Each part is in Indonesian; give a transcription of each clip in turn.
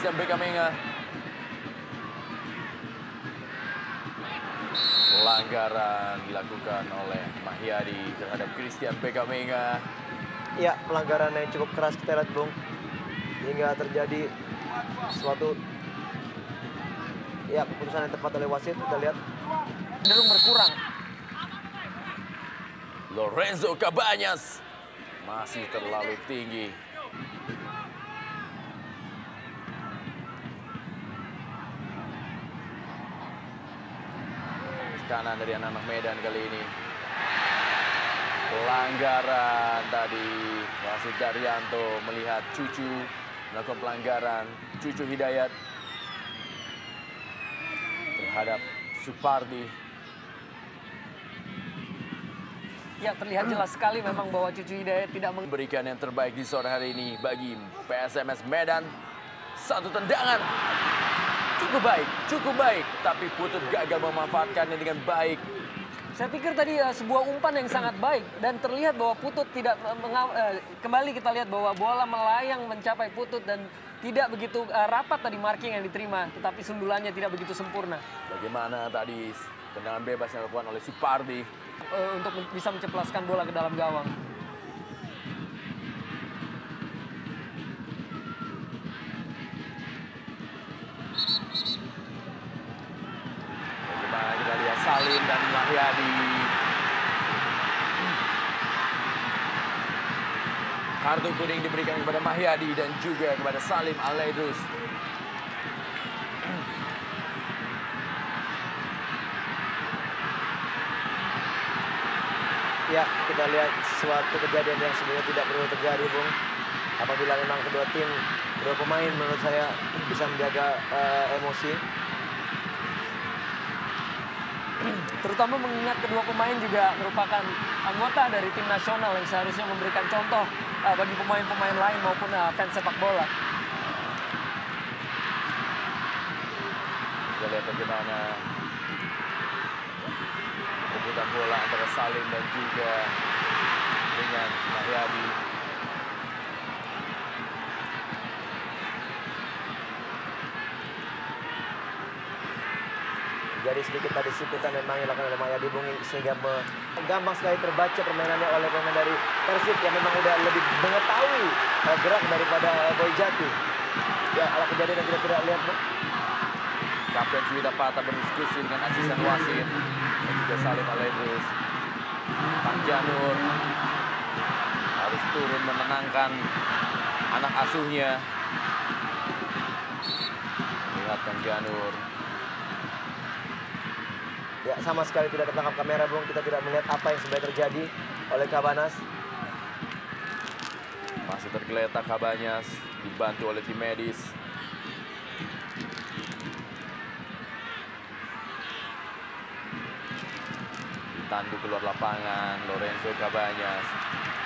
Christian Bekamenga. Pelanggaran dilakukan oleh Mahyadi terhadap Christian Bekamenga. Ya, pelanggaran yang cukup keras kita lihat, Bung. Hingga terjadi suatu keputusan yang tepat oleh wasit. Kita lihat cenderung berkurang. Lorenzo Cabañas masih terlalu tinggi. Kanan dari anak-anak Medan kali ini. Pelanggaran tadi. Wasit Daryanto melihat Cucu melakukan pelanggaran. Cucu Hidayat terhadap Supardi. Ya, terlihat jelas sekali memang bahwa Cucu Hidayat tidak memberikan yang terbaik di sore hari ini bagi PSMS Medan. Satu tendangan. Cukup baik. Tapi Putut gagal memanfaatkannya dengan baik. Saya pikir tadi sebuah umpan yang sangat baik. Dan terlihat bahwa Putut tidak kembali kita lihat bahwa bola melayang mencapai Putut. Dan tidak begitu rapat tadi marking yang diterima. Tetapi sundulannya tidak begitu sempurna. Bagaimana tadi tendangan bebas yang dilakukan oleh Supardi. Untuk bisa menceplaskan bola ke dalam gawang. Bagaimana kita lihat Salim dan Mahyadi. Kartu kuning diberikan kepada Mahyadi dan juga kepada Salim Al-Aidrus. ya, kita lihat suatu kejadian yang sebenarnya tidak perlu terjadi, Bung. Apabila memang kedua pemain menurut saya bisa menjaga emosi. Terutama mengingat kedua pemain juga merupakan anggota dari tim nasional yang seharusnya memberikan contoh bagi pemain-pemain lain maupun fans sepak bola. Kita lihat bagaimana rebutan bola antara Salim dan juga dengan Mahyadi. Jadi sedikit tadi siputan memang dilakukan oleh Mahyadi, Bung, sehingga gampang sekali terbaca permainannya oleh pemain dari Persib yang memang udah lebih mengetahui gerak daripada Boy Jati. Ya, ala kejadian yang kita tidak lihat, Bung. Kapten Suwida Pata berdiskusi dengan asisten wasit dan juga Salim Al-Aidrus. Kang Janur harus turun menenangkan anak asuhnya. Lihat Kang Janur. Ya, sama sekali tidak tertangkap kamera, Bung. Kita tidak melihat apa yang sebenarnya terjadi oleh Cabañas. Masih tergeletak Cabañas, dibantu oleh tim medis. Ditandu keluar lapangan Lorenzo Cabañas.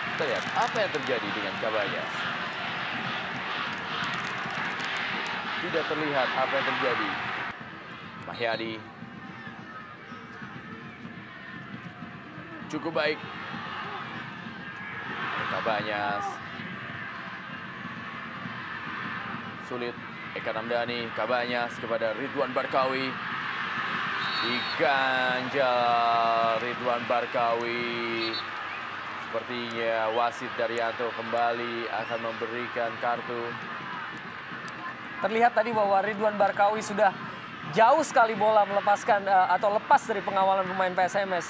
Kita lihat apa yang terjadi dengan Cabañas. Tidak terlihat apa yang terjadi. Mahyadi cukup baik. Cabañas. Sulit. Eka Ramdhani. Cabañas kepada Ridwan Barkawi. Diganjal Ridwan Barkawi. Sepertinya wasit Daryanto kembali akan memberikan kartu. Terlihat tadi bahwa Ridwan Barkawi sudah jauh sekali bola melepaskan atau lepas dari pengawalan pemain PSMS.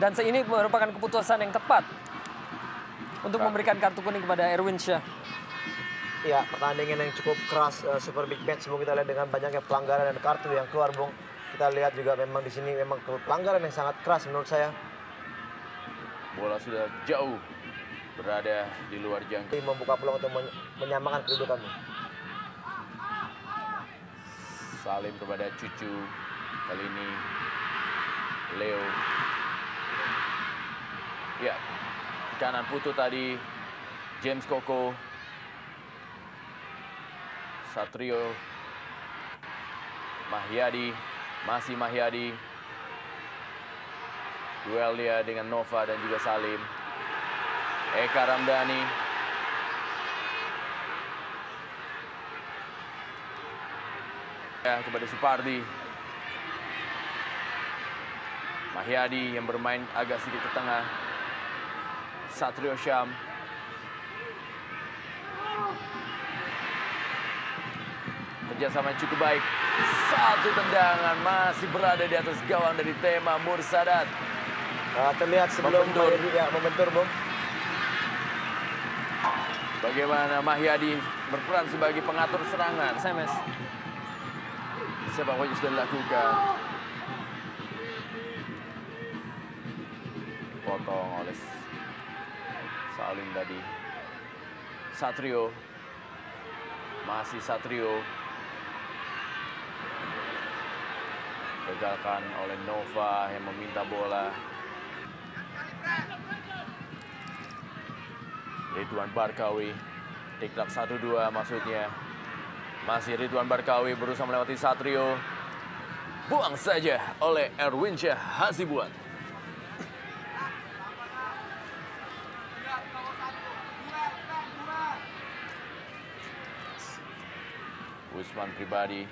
Dan ini merupakan keputusan yang tepat untuk memberikan kartu kuning kepada Erwin Syah. Ya, pertandingan yang cukup keras, super big match, Bung. Kita lihat dengan banyaknya pelanggaran dan kartu yang keluar, Bung. Kita lihat juga memang di sini memang pelanggaran yang sangat keras menurut saya. Bola sudah jauh berada di luar jangkauan. Membuka peluang untuk menyamakan kedudukan. Salim kepada Cucu. Kali ini Leo. Ya, kanan Putu tadi James Koko. Satrio. Mahyadi. Masih Mahyadi. Duel dia dengan Nova dan juga Salim. Eka Ramdhani. Ya, kepada Supardi. Mahyadi yang bermain agak sedikit ke tengah. Satrio Syam. Kerjasama cukup baik. Satu tendangan masih berada di atas gawang dari Tema Mursadat. Terlihat sebelum membentur, Bung. Bagaimana Mahyadi berperan sebagai pengatur serangan. SMS. Sepak bola sudah dilakukan. Potong oleh Salim tadi. Satrio. Masih Satrio. Gagalkan oleh Nova yang meminta bola. Ridwan Barkawi. Diklat 1-2 maksudnya. Masih Ridwan Barkawi berusaha melewati Satrio. Buang saja oleh Erwinsyah Hasibuan. Usman Pribadi.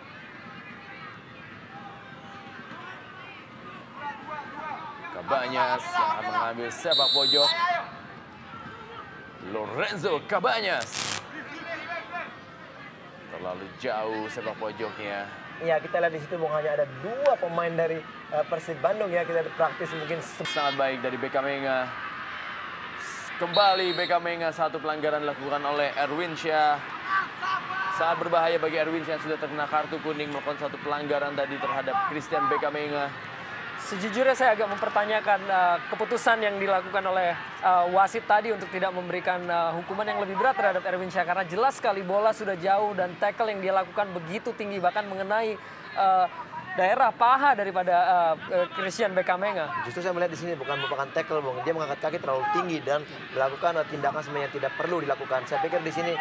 Cabanyas yang akan mengambil sepak pojok. Lorenzo Cabanyas. Terlalu jauh sepak pojoknya. Ya, kita lihat di situ Bung, hanya ada 2 pemain dari Persib Bandung ya. Kita praktis mungkin Sangat baik dari Beka Menga. Kembali Beka Menga, satu pelanggaran dilakukan oleh Erwinsyah. Sangat berbahaya bagi Erwinsyah yang sudah terkena kartu kuning melakukan satu pelanggaran tadi terhadap Christian Beka Menga. Sejujurnya saya agak mempertanyakan keputusan yang dilakukan oleh wasit tadi untuk tidak memberikan hukuman yang lebih berat terhadap Erwinsyah. Karena jelas sekali bola sudah jauh dan tackle yang dia lakukan begitu tinggi, bahkan mengenai daerah paha daripada Christian Beka Menga. Justru saya melihat di sini bukan merupakan tackle, Bung. Dia mengangkat kaki terlalu tinggi dan melakukan tindakan sebenarnya tidak perlu dilakukan. Saya pikir di sini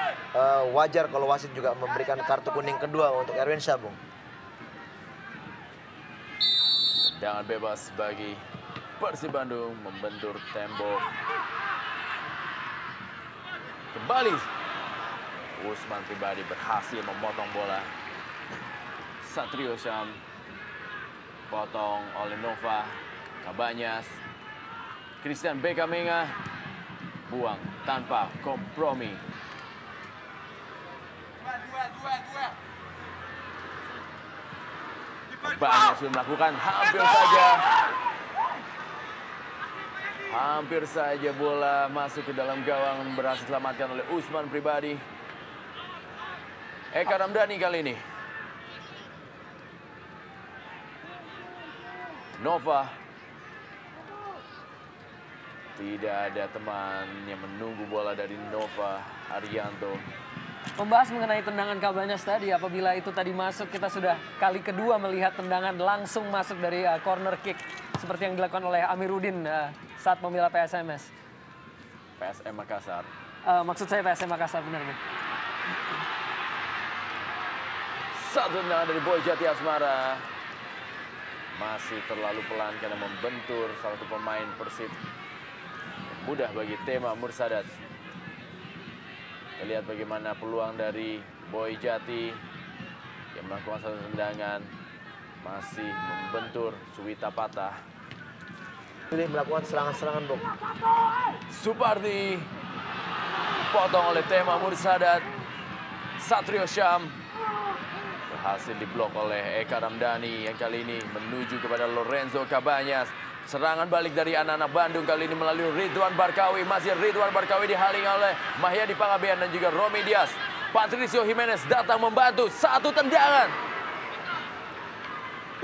wajar kalau wasit juga memberikan kartu kuning kedua untuk Erwinsyah, Bung. Tendangan bebas bagi Persib Bandung membentur tembok. Kembali Usman Pribadi berhasil memotong bola. Satrio Syam potong oleh Nova. Cabanyas. Christian Beka Menga buang tanpa kompromi. Cabanyas sudah melakukan hampir saja bola masuk ke dalam gawang, berhasil diselamatkan oleh Usman Pribadi. Eka Ramdhani kali ini. Nova. Tidak ada teman yang menunggu bola dari Nova Arianto. Membahas mengenai tendangan Cabanyas tadi, apabila itu tadi masuk, kita sudah kali kedua melihat tendangan langsung masuk dari corner kick. Seperti yang dilakukan oleh Amiruddin saat membela PSMS. PSM Makassar. Maksud saya PSM Makassar, benar. Satu tendangan dari Boy Jati Asmara. Masih terlalu pelan karena membentur salah satu pemain Persib. Mudah bagi Tema Mursadat. Kita lihat bagaimana peluang dari Boy Jati yang melakukan satu tendangan. Masih membentur Suwita Patah. Ini melakukan serangan-serangan, Bung. Supardi potong oleh Tema Mursadat. Satrio Syam berhasil diblok oleh Eka Ramdhani yang kali ini menuju kepada Lorenzo Cabanyas. Serangan balik dari anak-anak Bandung kali ini melalui Ridwan Barkawi. Masih Ridwan Barkawi dihaling oleh Mahyadi Pangabean dan juga Romy Dias. Patricio Jimenez datang membantu, satu tendangan.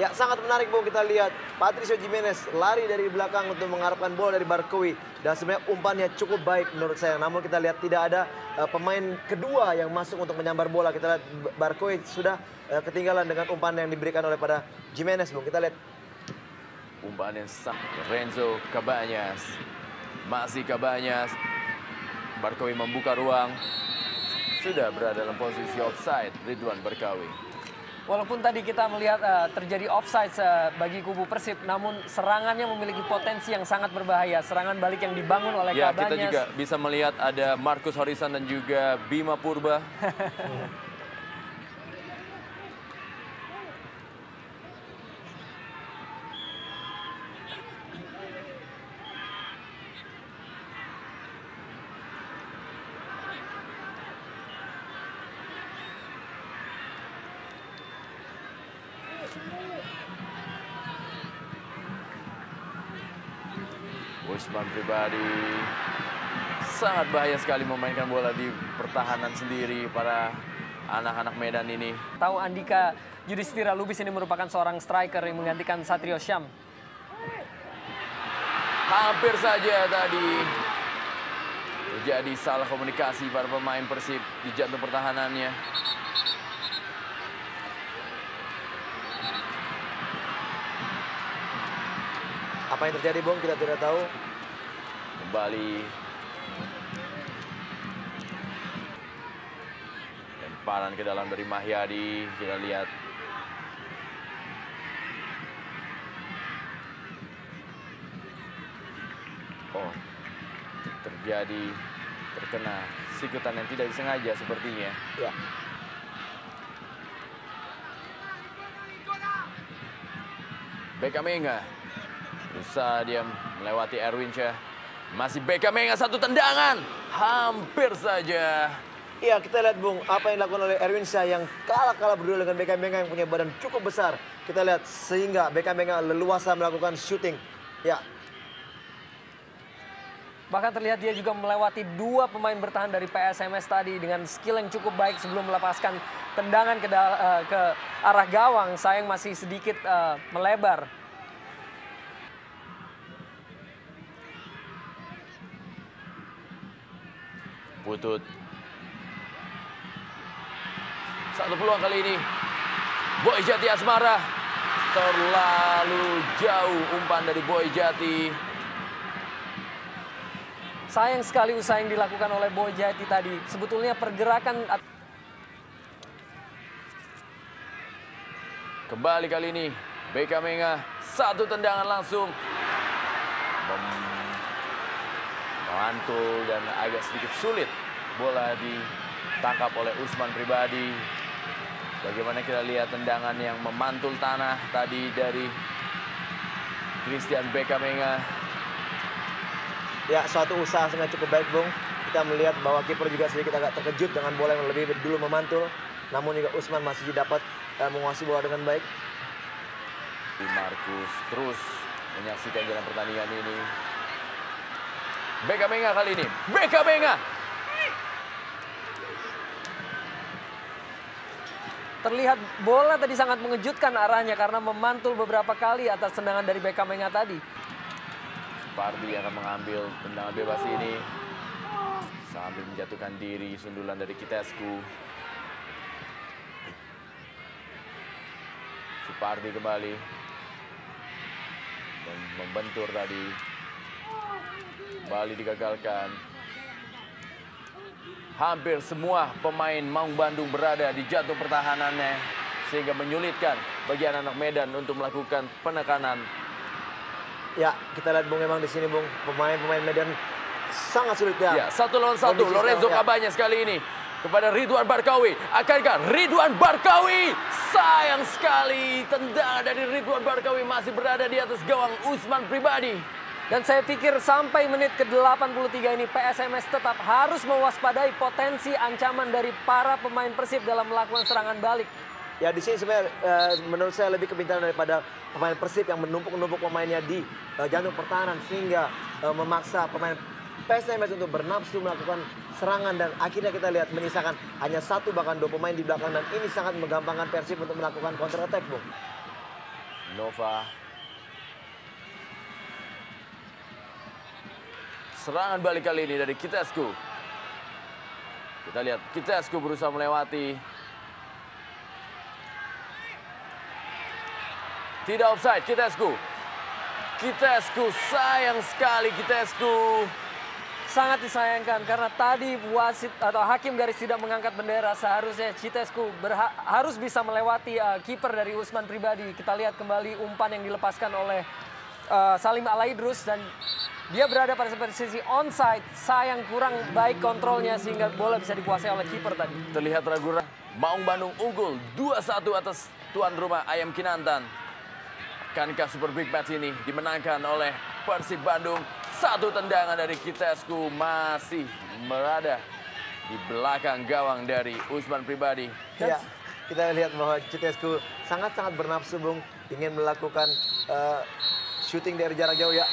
Ya, sangat menarik, Bung. Kita lihat Patricio Jimenez lari dari belakang untuk mengharapkan bola dari Barkawi. Dan sebenarnya umpannya cukup baik menurut saya. Namun kita lihat tidak ada pemain kedua yang masuk untuk menyambar bola. Kita lihat Barkawi sudah ketinggalan dengan umpan yang diberikan oleh pada Jimenez, Bung. Kita lihat umpan yang sah. Lorenzo Cabanyas. Masih Cabanyas. Barkawi membuka ruang. Sudah berada dalam posisi offside Ridwan Barkawi. Walaupun tadi kita melihat terjadi offside bagi kubu Persib, namun serangannya memiliki potensi yang sangat berbahaya. Serangan balik yang dibangun oleh Ya, Cabanyas. kita juga bisa melihat ada Marcus Horisan dan juga Bima Purba. Usman Pribadi sangat bahaya sekali memainkan bola di pertahanan sendiri para anak-anak Medan ini. Tahu Andika Yudhistira Lubis ini merupakan seorang striker yang menggantikan Satrio Syam. Hampir saja tadi terjadi salah komunikasi para pemain Persib di jantung pertahanannya. Apa yang terjadi, Bung? Kita tidak tahu. Kembali lemparan ke dalam dari Mahyadi. Kita lihat terkena sikutan yang tidak disengaja sepertinya. Ya. Beckham Enga berusaha dia melewati Erwin Syah. Masih Beckham Enga, satu tendangan. Hampir saja. Iya, kita lihat, Bung, apa yang dilakukan oleh Erwin Syah yang kalah duel dengan Beckham Enga yang punya badan cukup besar. Kita lihat sehingga Beckham Enga leluasa melakukan shooting. Ya. Bahkan terlihat dia juga melewati dua pemain bertahan dari PSMS tadi dengan skill yang cukup baik sebelum melepaskan tendangan ke arah gawang. Sayang masih sedikit melebar. Putut. Satu peluang kali ini. Boy Jati Asmara. Terlalu jauh umpan dari Boy Jati. Sayang sekali usaha yang dilakukan oleh Boy Jati tadi. Sebetulnya pergerakan... Kembali kali ini. Beckham Enga. Satu tendangan langsung. Mantul dan agak sedikit sulit. Bola ditangkap oleh Usman Pribadi. Bagaimana kita lihat tendangan yang memantul tanah tadi dari Christian Beckham Enga. Ya, suatu usaha sangat cukup baik, Bung. Kita melihat bahwa kiper juga sedikit agak terkejut dengan bola yang lebih dulu memantul. Namun juga Usman masih dapat menguasai bola dengan baik. Markus terus menyaksikan jalan pertandingan ini. Beckham Enga kali ini. Beckham Enga. Terlihat bola tadi sangat mengejutkan arahnya karena memantul beberapa kali atas tendangan dari Beckham Enga tadi. Supardi akan mengambil tendangan bebas ini sambil menjatuhkan diri. Sundulan dari Kitescu. Supardi kembali membentur tadi. Kembali digagalkan. Hampir semua pemain Maung Bandung berada di jantung pertahanannya sehingga menyulitkan bagi anak-anak Medan untuk melakukan penekanan. Ya, kita lihat, Bung, memang di sini, Bung, pemain-pemain Medan sangat sulit ya. Ya, 1-lawan-1. Lorenzo Cabañas kali ini kepada Ridwan Barkawi. Akankah Ridwan Barkawi? Sayang sekali tendangan dari Ridwan Barkawi masih berada di atas gawang Usman Pribadi. Dan saya pikir sampai menit ke-83 ini PSMS tetap harus mewaspadai potensi ancaman dari para pemain Persib dalam melakukan serangan balik. Ya, di sini sebenarnya menurut saya lebih kepintaran daripada pemain Persib yang menumpuk-numpuk pemainnya di jantung pertahanan sehingga memaksa pemain PSMS untuk bernafsu melakukan serangan dan akhirnya kita lihat menyisakan hanya satu bahkan dua pemain di belakang dan ini sangat menggampangkan Persib untuk melakukan counter attack, Bung. Nova. Serangan balik kali ini dari Kitescu. Kita lihat Kitescu berusaha melewati. Tidak offside, Kitescu. Kitescu, sayang sekali Kitescu. Sangat disayangkan karena tadi wasit atau hakim garis tidak mengangkat bendera. Seharusnya Kitescu harus bisa melewati kiper dari Usman Pribadi. Kita lihat kembali umpan yang dilepaskan oleh Salim Alaidrus dan dia berada pada posisi onside. Sayang kurang baik kontrolnya sehingga bola bisa dikuasai oleh kiper tadi. Terlihat ragu-ragu. Maung Bandung unggul 2-1 atas tuan rumah Ayam Kinantan. Akankah Super Big Match ini dimenangkan oleh Persib Bandung? Satu tendangan dari Kitescu masih berada di belakang gawang dari Usman Pribadi. Ya, kita lihat bahwa Kitescu sangat-sangat bernafsu, Bung, ingin melakukan shooting dari jarak jauh ya.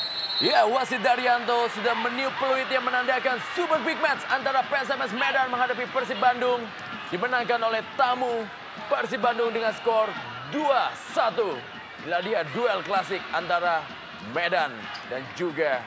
Ya, wasit Daryanto sudah meniup peluit yang menandakan super big match antara PSMS Medan menghadapi Persib Bandung. Dimenangkan oleh tamu Persib Bandung dengan skor 2-1. Inilah dia duel klasik antara Medan dan juga